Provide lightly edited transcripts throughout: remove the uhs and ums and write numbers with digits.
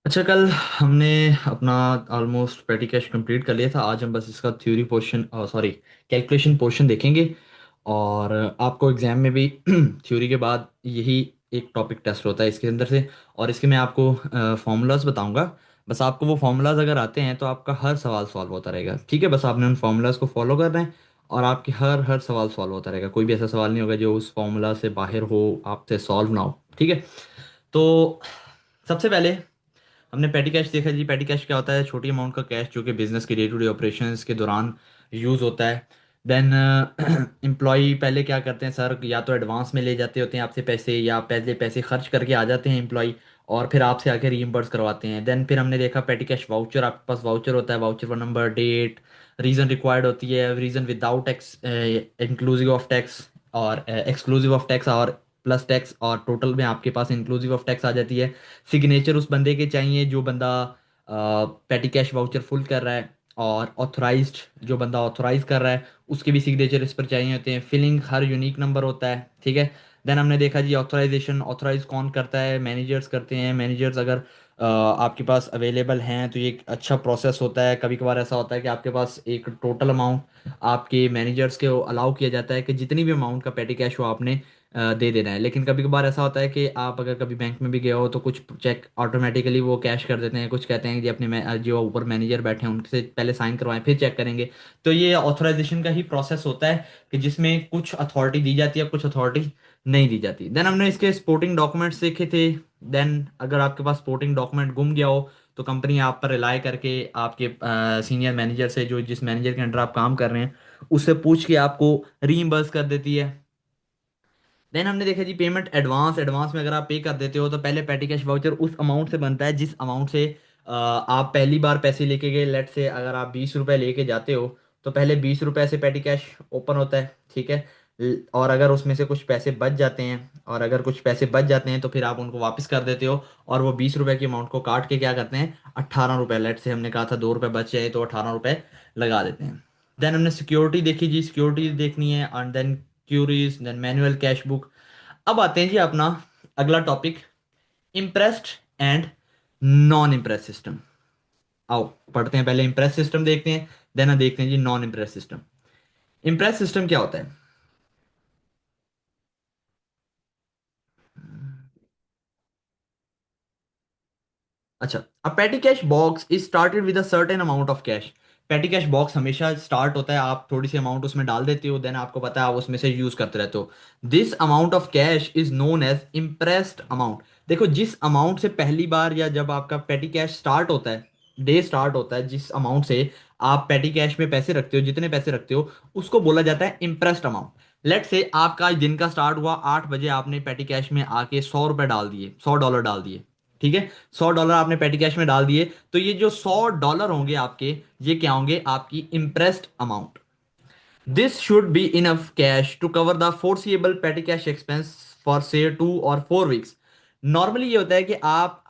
अच्छा, कल हमने अपना ऑलमोस्ट पेटी कैश कंप्लीट कर लिया था। आज हम बस इसका theory portion, sorry, calculation portion देखेंगे। और आपको एग्जाम में भी थ्योरी के बाद यही एक टॉपिक टेस्ट होता है इसके अंदर से। और इसके मैं आपको फॉर्मूलाज बताऊंगा। बस आपको वो फॉर्मूलाज अगर आते हैं तो आपका हर सवाल सॉल्व होता रहेगा। ठीक है, बस आपने उन फॉर्मूलाज को फॉलो करना है और आपके हर हर सवाल सॉल्व होता रहेगा। कोई भी ऐसा सवाल नहीं होगा जो उस फॉर्मूला से बाहर हो, आपसे सॉल्व ना हो। ठीक है। तो सबसे पहले हमने पेटी कैश देखा जी। पेटी कैश क्या होता है? छोटी अमाउंट का कैश जो कि बिजनेस के डे टू डे ऑपरेशंस के दौरान यूज होता है। देन एम्प्लॉय पहले क्या करते हैं सर, या तो एडवांस में ले जाते होते हैं आपसे पैसे, या पहले पैसे खर्च करके आ जाते हैं एम्प्लॉय और फिर आपसे आके रीइंबर्स करवाते हैं। देन फिर हमने देखा पेटी कैश वाउचर। आपके पास वाउचर होता है, वाउचर पर नंबर, डेट, रीजन रिक्वायर्ड होती है, reason without tax, inclusive of tax, और एक्सक्लूसिव ऑफ टैक्स, और प्लस टैक्स, और टोटल में आपके पास इंक्लूसिव ऑफ टैक्स आ जाती है। सिग्नेचर उस बंदे के चाहिए जो बंदा पेटी कैश वाउचर फुल कर रहा है, और ऑथराइज्ड जो बंदा ऑथराइज कर रहा है उसके भी सिग्नेचर इस पर चाहिए होते हैं। फिलिंग हर यूनिक नंबर होता है। ठीक है। देन हमने देखा जी ऑथराइजेशन। ऑथराइज कौन करता है? मैनेजर्स करते हैं। मैनेजर्स अगर आपके पास अवेलेबल हैं तो ये एक अच्छा प्रोसेस होता है। कभी कभार ऐसा होता है कि आपके पास एक टोटल अमाउंट आपके मैनेजर्स के अलाउ किया जाता है कि जितनी भी अमाउंट का पेटी कैश हो आपने दे देना है। लेकिन कभी कभार ऐसा होता है कि आप अगर कभी बैंक में भी गए हो तो कुछ चेक ऑटोमेटिकली वो कैश कर देते हैं। कुछ कहते हैं कि अपने जो ऊपर मैनेजर बैठे हैं उनसे पहले साइन करवाएं फिर चेक करेंगे। तो ये ऑथराइजेशन का ही प्रोसेस होता है कि जिसमें कुछ अथॉरिटी दी जाती है, कुछ अथॉरिटी नहीं दी जाती। देन हमने इसके स्पोर्टिंग डॉक्यूमेंट्स देखे थे। देन अगर आपके पास स्पोर्टिंग डॉक्यूमेंट गुम गया हो तो कंपनी आप पर रिलाई करके आपके सीनियर मैनेजर से, जो जिस मैनेजर के अंडर आप काम कर रहे हैं, उससे पूछ के आपको रीइंबर्स कर देती है। देन हमने देखा जी पेमेंट एडवांस। एडवांस में अगर आप पे कर देते हो तो पहले पेटी कैश वाउचर उस अमाउंट से बनता है जिस अमाउंट से आप पहली बार पैसे लेके गए। लेट से अगर आप 20 रुपए लेके जाते हो तो पहले 20 रुपए से पेटी कैश ओपन होता है। ठीक है। और अगर उसमें से कुछ पैसे बच जाते हैं, और अगर कुछ पैसे बच जाते हैं तो फिर आप उनको वापस कर देते हो, और वो 20 रुपए की अमाउंट को काट के क्या करते हैं, 18 रुपए, लेट से हमने कहा था 2 रुपए बच जाए तो 18 रुपए लगा देते हैं। देन हमने सिक्योरिटी देखी जी। सिक्योरिटी देखनी है, and then queries, then manual cash book. अब आते हैं जी अपना अगला topic, imprest and non imprest system. आओ पढ़ते हैं। पहले इम्प्रेस सिस्टम देखते हैं, देन देखते हैं जी non imprest system. Imprest system क्या होता है? अच्छा, a petty cash box is started with a certain amount of cash. Petty cash box हमेशा स्टार्ट होता है, आप थोड़ी सी अमाउंट उसमें डाल देते हो, देन आपको पता है आप उसमें से यूज करते रहते हो। This amount of cash is known as imprest amount. देखो, जिस अमाउंट से पहली बार या जब आपका पेटी कैश स्टार्ट होता है, डे स्टार्ट होता है, जिस अमाउंट से आप पेटी कैश में पैसे रखते हो, जितने पैसे रखते हो, उसको बोला जाता है इम्प्रेस्ड अमाउंट। लेट से आपका आज दिन का स्टार्ट हुआ 8 बजे, आपने पेटी कैश में आके 100 रुपए डाल दिए, $100 डाल दिए। ठीक है। $100 आपने पेटी कैश में डाल दिए, तो ये जो $100 होंगे आपके, ये क्या होंगे? आपकी imprest amount. This should be enough cash to cover the foreseeable petty cash expense for say 2 और 4 वीक्स। नॉर्मली ये होता है कि आप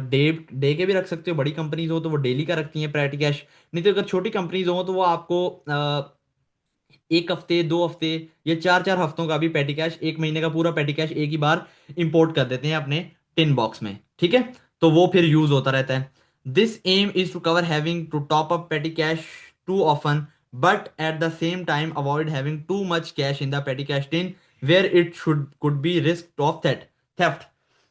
डे डे के भी रख सकते हो। बड़ी कंपनीज हो तो वो डेली का रखती हैं पेटी कैश। नहीं तो अगर छोटी कंपनीज हो तो वो आपको एक हफ्ते, 2 हफ्ते, या 4 4 हफ्तों का भी पेटी कैश, एक महीने का पूरा पेटी कैश एक ही बार इंपोर्ट कर देते हैं अपने टिन बॉक्स में। ठीक है। तो वो फिर यूज होता रहता है। This aim is to cover having to top up petty cash too often, but at the same time avoid having too much cash in the petty cash tin where it should could be risk of theft.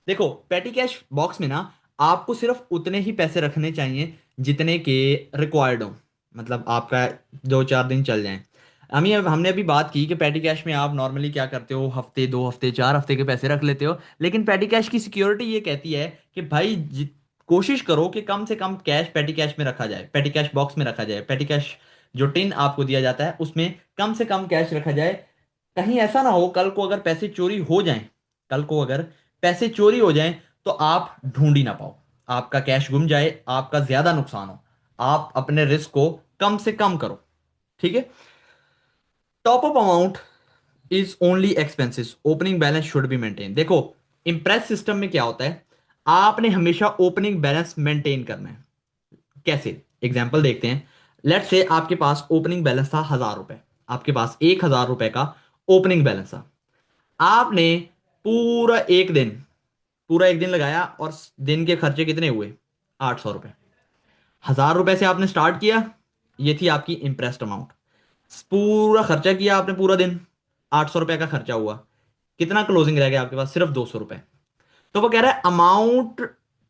देखो, petty cash box में ना आपको सिर्फ उतने ही पैसे रखने चाहिए जितने के रिक्वायर्ड हो, मतलब आपका 2 4 दिन चल जाए। हमने अभी बात की कि पेटी कैश में आप नॉर्मली क्या करते हो, हफ्ते, 2 हफ्ते, 4 हफ्ते के पैसे रख लेते हो। लेकिन पेटी कैश की सिक्योरिटी ये कहती है कि भाई कोशिश करो कि कम से कम कैश पेटी कैश में रखा जाए, पेटी कैश बॉक्स में रखा जाए। पेटी कैश जो टिन आपको दिया जाता है उसमें कम से कम कैश रखा जाए। कहीं ऐसा ना हो कल को अगर पैसे चोरी हो जाएं, कल को अगर पैसे चोरी हो जाएं तो आप ढूंढ ही ना पाओ, आपका कैश गुम जाए, आपका ज्यादा नुकसान हो। आप अपने रिस्क को कम से कम करो। ठीक है। Top up amount is only expenses, opening balance should be maintain. देखो, इंप्रेस सिस्टम में क्या होता है, आपने हमेशा ओपनिंग बैलेंस मेंटेन करना है। कैसे? एग्जांपल देखते हैं। लेट्स से आपके पास ओपनिंग बैलेंस था 1,000 रुपए। आपके पास 1,000 रुपए का ओपनिंग बैलेंस था। आपने पूरा एक दिन पूरा एक दिन लगाया, और दिन के खर्चे कितने हुए? 800 रुपये। 1000 रुपये से आपने स्टार्ट किया, ये थी आपकी इंप्रेस्ड अमाउंट। पूरा खर्चा किया आपने पूरा दिन, 800 रुपये का खर्चा हुआ। कितना क्लोजिंग रह गया आपके पास? सिर्फ 200 रुपये। तो वो कह रहा है amount,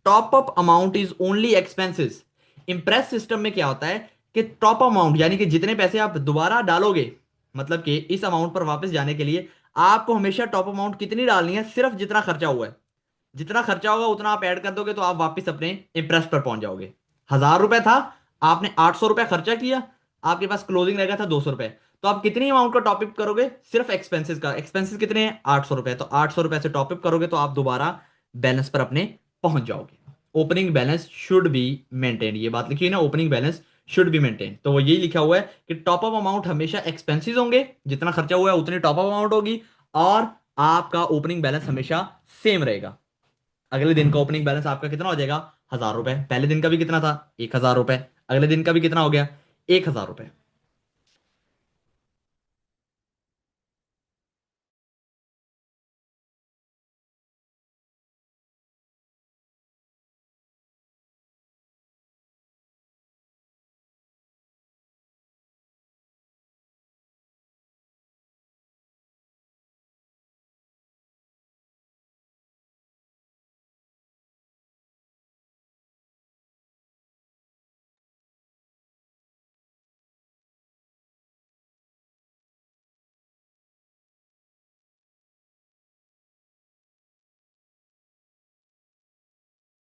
top up amount is only expenses. Impress system में क्या होता है कि टॉप अमाउंट यानी कि जितने पैसे आप दोबारा डालोगे, मतलब कि इस अमाउंट पर वापस जाने के लिए आपको हमेशा टॉप अमाउंट कितनी डालनी है? सिर्फ जितना खर्चा हुआ है। जितना खर्चा होगा उतना आप ऐड कर दोगे तो आप वापस अपने इंप्रेस पर पहुंच जाओगे। 1000 रुपए था, आपने 800 रुपया खर्चा किया, आपके पास क्लोजिंग रह गया था 200 रुपए। तो आप कितनी अमाउंट का टॉपअप करोगे? सिर्फ एक्सपेंसेस का। एक्सपेंसेस कितने हैं? 800 रुपए। तो 800 रुपए से टॉपअप करोगे तो आप दोबारा बैलेंस पर अपने पहुंच जाओगे। Opening balance should be maintain, ये बात लिखी है ना, opening balance should be maintain. तो वो यही लिखा हुआ है कि टॉप अप अमाउंट हमेशा एक्सपेंसेस होंगे, जितना खर्चा हुआ है उतनी टॉप अप अमाउंट होगी, और आपका ओपनिंग बैलेंस हमेशा सेम रहेगा। अगले दिन का ओपनिंग बैलेंस आपका कितना हो जाएगा? 1000 रुपए। पहले दिन का भी कितना था? 1000 रुपए। अगले दिन का भी कितना हो गया? 1000 रुपए।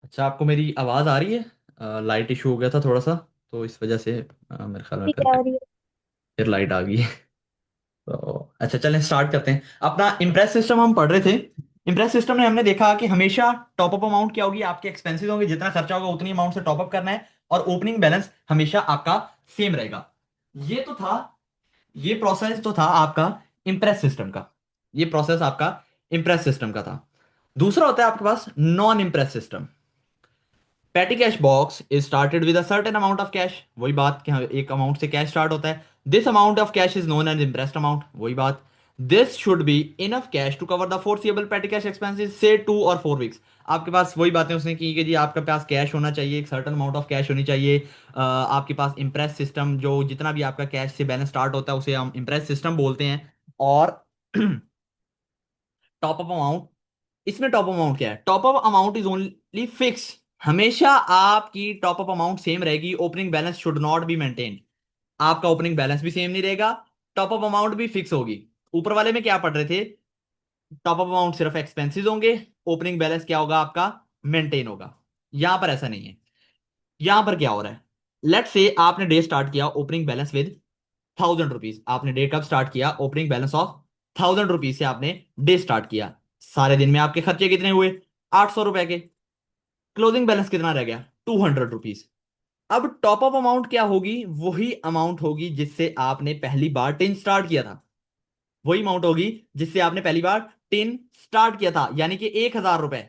अच्छा, आपको मेरी आवाज आ रही है? लाइट इशू हो गया था थोड़ा सा, तो इस वजह से मेरे ख्याल में ठीक फिर है। और ये फिर लाइट आ गई है। तो अच्छा, चलें स्टार्ट करते हैं। अपना इम्प्रेस सिस्टम हम पढ़ रहे थे। इम्प्रेस सिस्टम में हमने देखा कि हमेशा टॉप अप अमाउंट क्या होगी? आपके एक्सपेंसेस होंगे, जितना खर्चा होगा उतनी अमाउंट से टॉप अप करना है, और ओपनिंग बैलेंस हमेशा आपका सेम रहेगा। ये तो था, ये प्रोसेस तो था आपका इम्प्रेस सिस्टम का। ये प्रोसेस आपका इम्प्रेस सिस्टम का था। दूसरा होता है आपके पास non imprest system. Petty cash box is started with a certain amount of cash. वही बात कि हाँ, एक अमाउंट से कैश स्टार्ट होता है। This amount of cash is known as imprest amount. वही बात। This should be enough cash to cover the foreseeable petty cash expenses say 2 और 4 वीक्स। आपके पास वही बातें उसने की कि जी आपके पास कैश होना चाहिए, एक सर्टेन अमाउंट ऑफ कैश होनी चाहिए। आपके पास इम्प्रेस सिस्टम, जो जितना भी आपका कैश से बैलेंस स्टार्ट होता है उसे हम इम्प्रेस सिस्टम बोलते हैं। और टॉप अप अमाउंट, इसमें टॉप अमाउंट क्या है? Top up amount is only fix. हमेशा आपकी टॉप अप अमाउंट सेम रहेगी। Opening balance should not be maintain. आपका ओपनिंग बैलेंस भी सेम नहीं रहेगा, टॉप अप अमाउंट भी फिक्स होगी। ऊपर वाले में क्या पढ़ रहे थे? टॉप अप अमाउंट सिर्फ एक्सपेंसेस होंगे, ओपनिंग बैलेंस क्या होगा आपका? मेंटेन होगा। यहां पर ऐसा नहीं है। यहां पर क्या हो रहा है? लेट से आपने डे स्टार्ट किया ओपनिंग बैलेंस विद 1000 रुपीज। आपने डे कब स्टार्ट किया? ओपनिंग बैलेंस ऑफ 1000 रुपीज से आपने डे स्टार्ट किया। सारे दिन में आपके खर्चे कितने हुए? 800 रुपए के। क्लोजिंग बैलेंस कितना रह गया? 200 रुपीज। अब टॉप अप अमाउंट क्या होगी? वही अमाउंट होगी जिससे आपने पहली बार टिन स्टार्ट किया था। वही अमाउंट होगी जिससे आपने पहली बार टिन स्टार्ट किया था, यानी कि 1000 रुपए।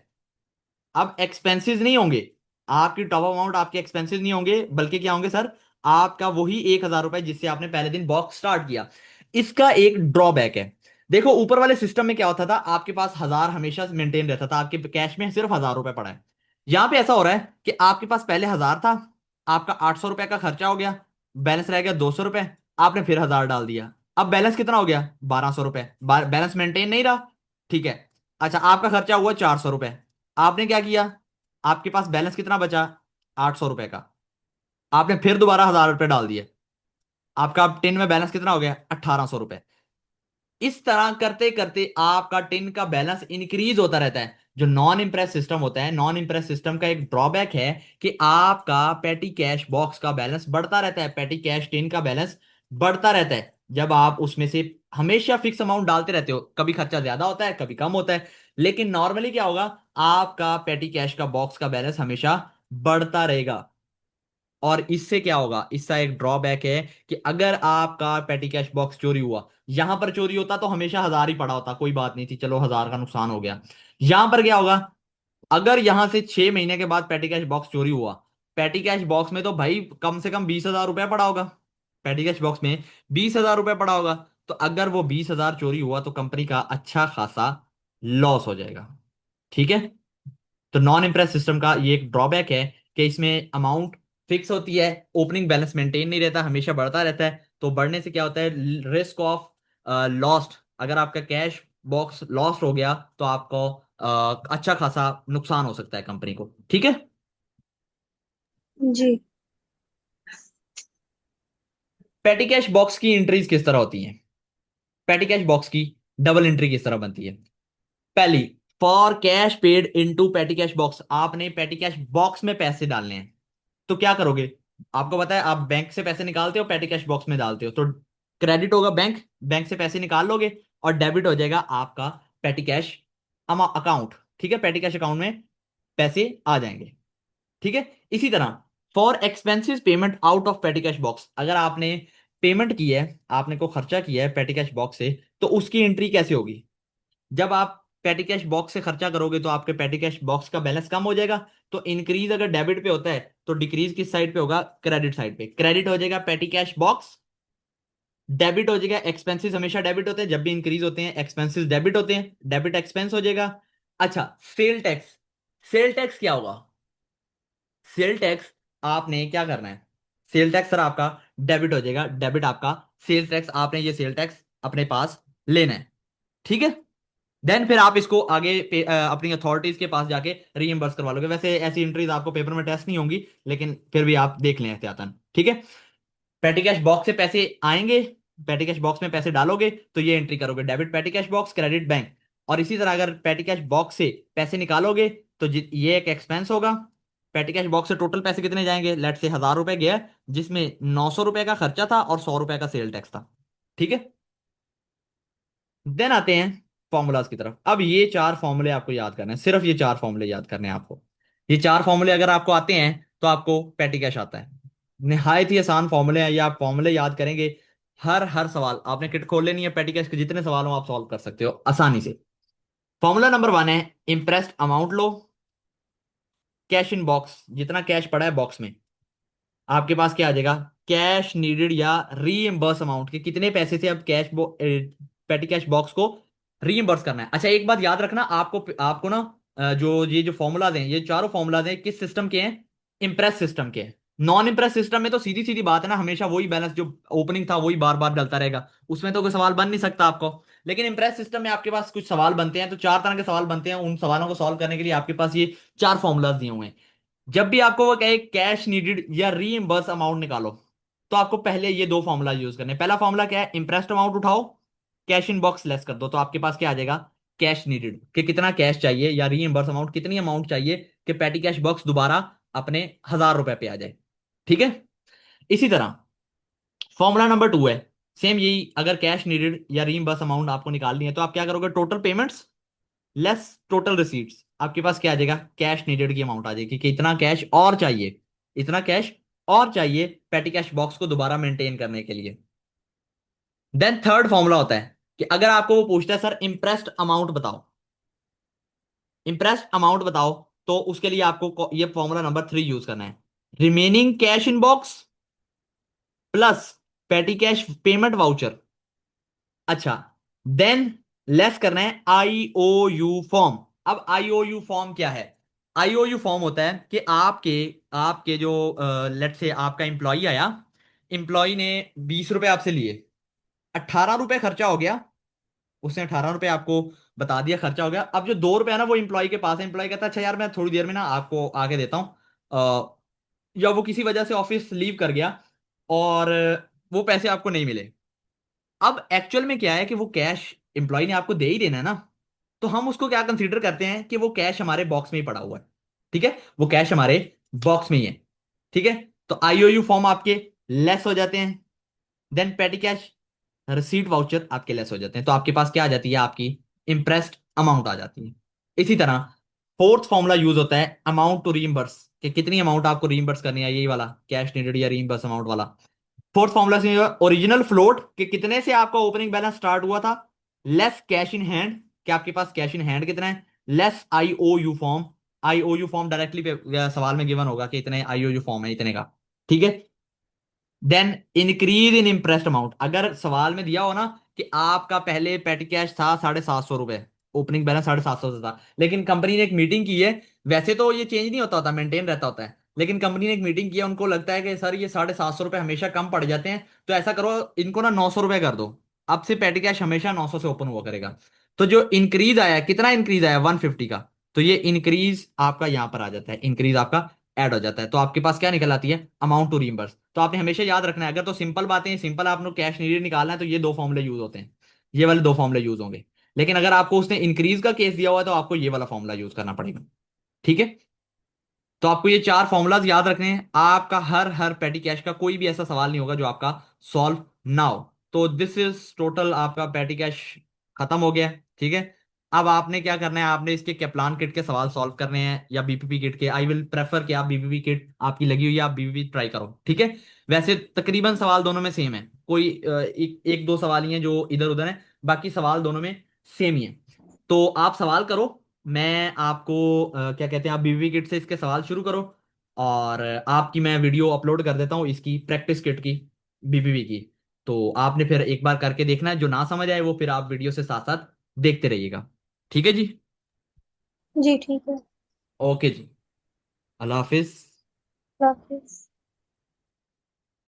अब एक्सपेंसेस नहीं होंगे, आपकी टॉप अमाउंट आपके एक्सपेंसेस नहीं होंगे, बल्कि क्या होंगे सर? आपका वही 1000 रुपए जिससे आपने पहले दिन बॉक्स स्टार्ट किया। इसका एक ड्रॉबैक है। देखो, ऊपर वाले सिस्टम में क्या होता था? आपके पास 1000 हमेशा मेंटेन रहता था, आपके कैश में सिर्फ 1000 रुपए पड़ा है। यहां पे ऐसा हो रहा है कि आपके पास पहले 1000 था, आपका 800 रुपए का खर्चा हो गया, बैलेंस रह गया 200 रुपए। आपने फिर 1000 डाल दिया, अब बैलेंस कितना हो गया? 1200 रुपए। बैलेंस मेंटेन नहीं रहा, ठीक है। अच्छा, आपका खर्चा हुआ 400 रुपए। आपने क्या किया? आपके पास बैलेंस कितना बचा? 800 रुपए का। आपने फिर दोबारा 1000 रुपए डाल दिए, आपका अब टिन में बैलेंस कितना हो गया? 1800 रुपए। इस तरह करते करते आपका टिन का बैलेंस इंक्रीज होता रहता है। जो नॉन इंप्रेस सिस्टम होता है, नॉन इंप्रेस सिस्टम का एक ड्रॉबैक है कि आपका पेटी कैश बॉक्स का बैलेंस बढ़ता रहता है, पेटी कैश टिन का बैलेंस बढ़ता रहता है। जब आप उसमें से हमेशा फिक्स अमाउंट डालते रहते हो, कभी खर्चा ज्यादा होता है कभी कम होता है, लेकिन नॉर्मली क्या होगा? आपका पेटी कैश का बॉक्स का बैलेंस हमेशा बढ़ता रहेगा। और इससे क्या होगा? इसका एक ड्रॉबैक है कि अगर आपका पेटी कैश बॉक्स चोरी हुआ, यहां पर चोरी होता तो हमेशा 1000 ही पड़ा होता, कोई बात नहीं थी, चलो 1000 का नुकसान हो गया। यहां पर क्या होगा? अगर यहां से 6 महीने के बाद पेटी कैश बॉक्स चोरी हुआ, पेटी कैश बॉक्स में तो भाई कम से कम 20,000 रुपया पड़ा होगा। पेटी कैश बॉक्स में 20,000 रुपया पड़ा होगा। तो अगर वो 20,000 चोरी हुआ तो कंपनी का अच्छा खासा लॉस हो जाएगा, ठीक है। तो नॉन इम्प्रेस सिस्टम का ये एक ड्रॉबैक है कि इसमें अमाउंट फिक्स होती है, ओपनिंग बैलेंस मेंटेन नहीं रहता, हमेशा बढ़ता रहता है। तो बढ़ने से क्या होता है, रिस्क ऑफ लॉस्ट, अगर आपका कैश बॉक्स लॉस्ट हो गया तो आपको अच्छा खासा नुकसान हो सकता है कंपनी को। ठीक है। जी। पेटी कैश बॉक्स की एंट्रीज किस तरह होती हैं? पेटी कैश बॉक्स की डबल एंट्री किस तरह बनती है? पहली, फॉर कैश पेड इनटू पेटी कैश बॉक्स, आपने पेटी कैश बॉक्स में पैसे डालने हैं। तो क्या करोगे? आपको पता है, आप बैंक से पैसे निकालते हो, पेटी कैश बॉक्स में डालते हो, तो क्रेडिट होगा बैंक, बैंक से पैसे निकाल लोगे, और डेबिट हो जाएगा आपका पेटी कैश अकाउंट। ठीक है, पेटी कैश अकाउंट में पैसे आ जाएंगे। ठीक है। इसी तरह for expenses payment out of पेटी कैश बॉक्स, अगर आपने पेमेंट की है, आपने को खर्चा किया है पेटी कैश बॉक्स से, तो उसकी एंट्री कैसे होगी? जब आप पेटी कैश बॉक्स से खर्चा करोगे तो आपके पेटी कैश बॉक्स का बैलेंस कम हो जाएगा। तो इंक्रीज अगर डेबिट पे होता है तो डिक्रीज किस साइड पे होगा? क्रेडिट साइड पे। क्रेडिट हो जाएगा पेटी कैश बॉक्स, डेबिट हो जाएगा एक्सपेंसेस, हमेशा डेबिट होते हैं, जब भी इंक्रीज होते हैं एक्सपेंसेस डेबिट होते हैं, डेबिट एक्सपेंस हो जाएगा। अच्छा, सेल टैक्स। सेल टैक्स क्या होगा? सेल टैक्स आपने क्या करना है? सेल टैक्स सर आपका डेबिट हो जाएगा, डेबिट आपका सेल टैक्स, आपने ये सेल टैक्स अपने पास लेना है। ठीक है। देन फिर आप इसको आगे अपनी अथॉरिटीज के पास जाके रीइंबर्स करवा लोगे। वैसे ऐसी एंट्रीज आपको पेपर में टेस्ट नहीं होंगी, लेकिन फिर भी आप देख लें एहतियातन। ठीक है। पेटी कैश बॉक्स से पैसे आएंगे, पेटी कैश बॉक्स में पैसे डालोगे तो ये एंट्री करोगे, डेबिट पेटी कैश बॉक्स, क्रेडिट बैंक। और इसी तरह अगर पेटी कैश बॉक्स से पैसे निकालोगे तो ये एक एक्सपेंस होगा। पेटी कैश बॉक्स से टोटल पैसे कितने जाएंगे? लेट से 1000 रुपए गया, जिसमें 900 रुपए का खर्चा था और 100 रुपए का सेल टैक्स था। ठीक है। देन आते हैं फॉर्मूलाज की तरफ। अब ये चार फॉर्मूले आपको याद करने हैं, सिर्फ ये चार फॉर्मूले याद करने हैं आपको। ये चार फॉर्मूले अगर आपको आते हैं तो आपको पेटी कैश आता है। निहायत ही आसान फॉर्मूले हैं, ये आप फॉर्मूले याद करेंगे, हर हर सवाल आपने किट खोल लेनी है, पेटी कैश के जितने सवाल हो आप सॉल्व कर सकते हो आसानी से। फॉर्मूला नंबर 1 है, impressed amount low, cash in box, जितना कैश पड़ा है बॉक्स में आपके पास क्या आ जाएगा? कैश नीडेड या रीइंबर्स अमाउंट, के कितने पैसे से अब पेटी कैश बॉक्स को रीइंबर्स करना है। अच्छा, एक बात याद रखना, आपको आपको ना जो ये फॉर्मूलाज हैं, ये चारों फॉर्मूलाज हैं, किस सिस्टम के हैं? इंप्रेस सिस्टम के हैं। नॉन इंप्रेस सिस्टम में तो सीधी सीधी बात है ना, हमेशा वही बैलेंस जो ओपनिंग था वही बार बार डलता रहेगा, उसमें तो कोई सवाल बन नहीं सकता आपको। लेकिन इंप्रेस सिस्टम में आपके पास कुछ सवाल बनते हैं, तो चार तरह के सवाल बनते हैं, उन सवालों को सॉल्व करने के लिए आपके पास ये चार फॉर्मूलाज दिए हुए हैं। जब भी आपको वो कहे कैश नीडेड या रीइंबर्स अमाउंट निकालो, तो आपको पहले ये दो फॉर्मूला यूज करने हैं। पहला फॉर्मूला क्या है? इंप्रेस्ड अमाउंट उठाओ, कैश इन बॉक्स लेस कर दो, तो आपके पास क्या आ जाएगा? कैश नीडेड, कि कितना कैश चाहिए, या रीइंबर्स अमाउंट कितनी अमाउंट चाहिए कि पेटी कैश बॉक्स दोबारा अपने 1000 रुपए पे आ जाए। ठीक है। इसी तरह फॉर्मूला नंबर 2 है, सेम यही, अगर कैश नीडेड या रीइंबर्स अमाउंट आपको निकालनी है तो आप क्या करोगे? Total payments less total receipts, आपके पास क्या आ जाएगा? कैश नीडेड की अमाउंट आ जाएगी कि इतना कैश और चाहिए, इतना कैश और चाहिए पेटी कैश बॉक्स को दोबारा मेंटेन करने के लिए। देन थर्ड फॉर्मूला होता है कि अगर आपको वो पूछता है सर इंप्रेस्ड अमाउंट बताओ, इंप्रेस्ड अमाउंट बताओ, तो उसके लिए आपको ये फॉर्मूला नंबर 3 यूज करना है, remaining cash in box plus पेटी कैश पेमेंट वाउचर। अच्छा, देन लेस करना है आईओयू फॉर्म। अब आईओयू फॉर्म क्या है? आईओयू फॉर्म होता है कि आपके आपके जो लेट से आपका एम्प्लॉय आया, एम्प्लॉय ने 20 रुपए आपसे लिए, 18 रुपए खर्चा हो गया, उसने 18 रुपए आपको बता दिया खर्चा हो गया। अब जो 2 रुपए है ना वो एम्प्लॉय के पास है, एम्प्लॉय कहता है अच्छा यार मैं थोड़ी देर में ना आपको आके देता हूँ, या वो किसी वजह से ऑफिस लीव कर गया और वो पैसे आपको नहीं मिले। अब एक्चुअल में क्या है कि वो कैश एम्प्लॉय ने आपको दे ही देना है ना, तो हम उसको क्या कंसीडर करते हैं कि वो कैश हमारे बॉक्स में ही पड़ा हुआ है। ठीक है, वो कैश हमारे बॉक्स में ही है। ठीक है। तो आईओयू फॉर्म आपके लेस हो जाते हैं, then petty cash receipt voucher आपके लेस हो जाते हैं, तो आपके पास क्या आ जाती है? आपकी इंप्रेस्ड अमाउंट आ जाती है। इसी तरह फोर्थ फॉर्मूला यूज होता है अमाउंट टू रीइंबर्स, कि कितनी अमाउंट आपको रीइंबर्स करनी है, यही वाला कैश नीडेड या रीइंबर्स अमाउंट वाला। फोर्थ फॉर्मूला से ओरिजिनल फ्लोट, कि कितने से आपका ओपनिंग बैलेंस स्टार्ट हुआ था, लेस कैश इन हैंड, कि आपके पास कैश इन हैंड कितना है, less IOU form. IOU form directly सवाल में गिवन होगा कि इतने आईओयू फॉर्म है इतने का। ठीक है। Then increase in imprest amount, अगर सवाल में दिया हो ना कि आपका पहले पेटी कैश था 750 रुपए, ओपनिंग बैलेंस 750 से था, लेकिन कंपनी ने एक मीटिंग की है, वैसे तो ये चेंज नहीं होता होता, मेंटेन रहता होता है, लेकिन कंपनी ने एक मीटिंग किया, उनको लगता है कि सर ये 750 रुपये हमेशा कम पड़ जाते हैं, तो ऐसा करो इनको ना 900 रुपये कर दो। अब से पेटी कैश हमेशा 900 से ओपन हुआ करेगा। तो जो इंक्रीज आया, कितना इंक्रीज आया, 150 का, तो ये इंक्रीज आपका यहाँ पर आ जाता है, इंक्रीज आपका ऐड हो जाता है। तो आपके पास क्या निकल आती है, अमाउंट टू रिम्बर्स। तो आपने हमेशा याद रखना है, अगर तो सिंपल बातें, सिंपल आपको कैश नीड निकालना है, तो ये दो फॉर्मूले यूज होते हैं, ये वाले दो फॉर्मूले यूज होंगे। लेकिन अगर आपको उसने इंक्रीज का केस दिया हुआ है, तो आपको ये वाला फॉर्मूला यूज करना पड़ेगा। ठीक है। तो आपको ये चार फॉर्मूलाज याद रखने हैं। आपका हर हर पेटी कैश का कोई भी ऐसा सवाल नहीं होगा जो आपका सॉल्व ना हो। तो दिस इज टोटल आपका पेटी कैश खत्म हो गया। ठीक है। अब आपने क्या करना है, आपने इसके कैप्लान किट के सवाल सॉल्व करने हैं या बीपीपी किट के। आई विल प्रेफर कि आप बीपीपी किट आपकी लगी हुई है, आप बीपीपी ट्राई करो। ठीक है। वैसे तकरीबन सवाल दोनों में सेम है, कोई एक दो सवाल ही हैं जो इधर उधर हैं, बाकी सवाल दोनों में सेम ही है। तो आप सवाल करो, मैं आपको क्या कहते हैं, आप बीबी किट से इसके सवाल शुरू करो, और आपकी मैं वीडियो अपलोड कर देता हूँ इसकी प्रैक्टिस किट की, बीबीबी की। तो आपने फिर एक बार करके देखना है, जो ना समझ आए वो फिर आप वीडियो से साथ साथ देखते रहिएगा। ठीक है जी। जी ठीक है। ओके जी। अल्लाह हाफिज। हाफिज।